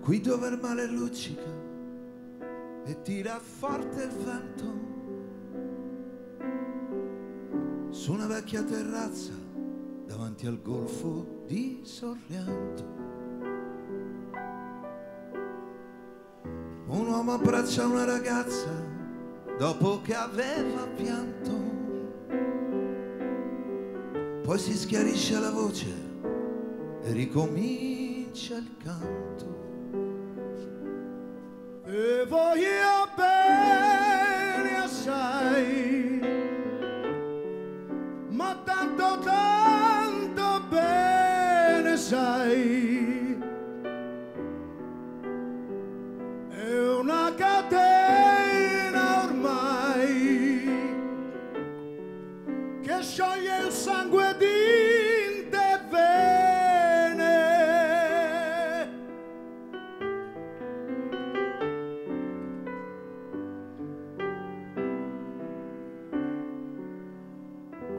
qui dove il mare luccica e tira forte il vento, su una vecchia terrazza davanti al golfo di Sorrento. Un uomo abbraccia una ragazza dopo che aveva pianto, poi si schiarisce la voce e ricomincia il canto. E voglio bene assai, ma tanto tanto bene sai, è una catena ormai che scioglie il sangue di te vene.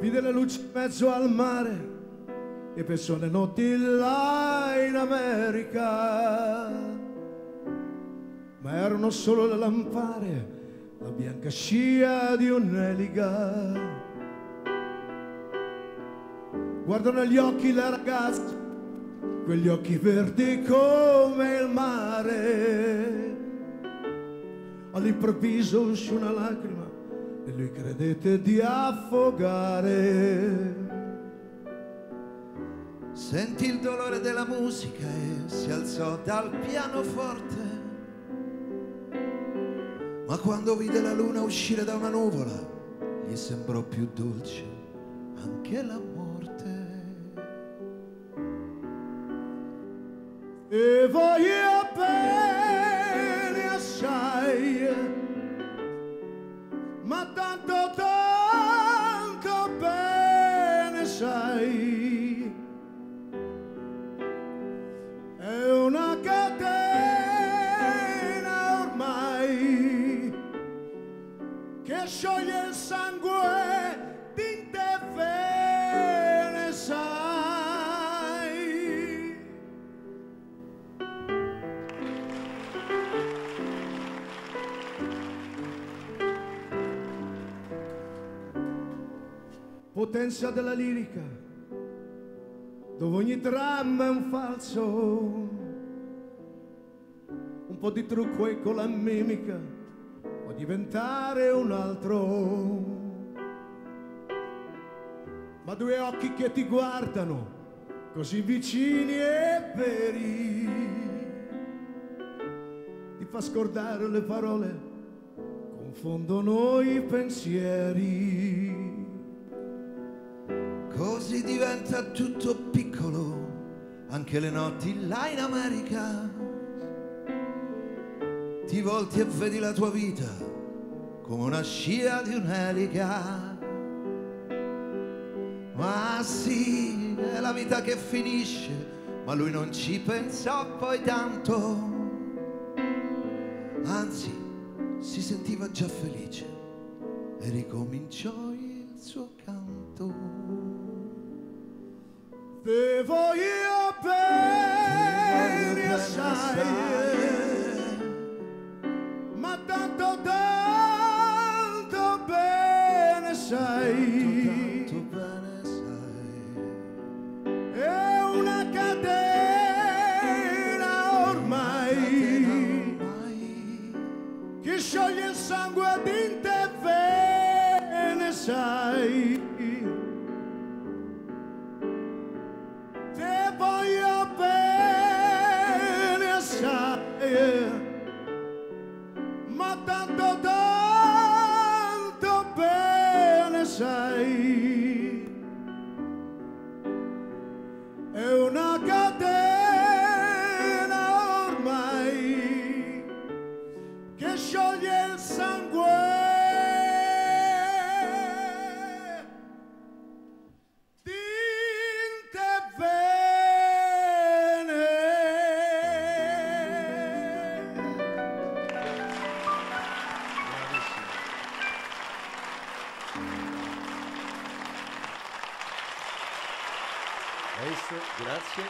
Vide le luci in mezzo al mare e pensò le notti là in America, ma erano solo le lampare, la bianca scia di un'elica. Guardò negli occhi la ragazza, quegli occhi verdi come il mare. All'improvviso uscì una lacrima e lui credette di affogare. Sentì il dolore della musica e si alzò dal pianoforte, ma quando vide la luna uscire da una nuvola gli sembrò più dolce anche la morte. E voglio bene assai, ma tanto tanto bene sai, è una catena ormai che scioglie il sangue di te vene sai. Potenza della lirica, dove ogni dramma è un falso, un po' di trucco e con la mimica può diventare un altro. Ma due occhi che ti guardano così vicini e veri ti fa scordare le parole, confondono i pensieri. Così diventa tutto piccolo, anche le notti là in America. Ti volti e vedi la tua vita come una scia di un'elica. Ma sì, è la vita che finisce, ma lui non ci pensò poi tanto. Anzi, si sentiva già felice e ricominciò il suo canto. Te voglio bene assai, ma tanto tanto bene sai, Tanto bene sai, è una catena ormai che scioglie il sangue di te vene sai. Te voglio bene assai, ma tanto tanto bene sai, è una catena ormai che scioglie il sangue di te vene. Adesso, grazie.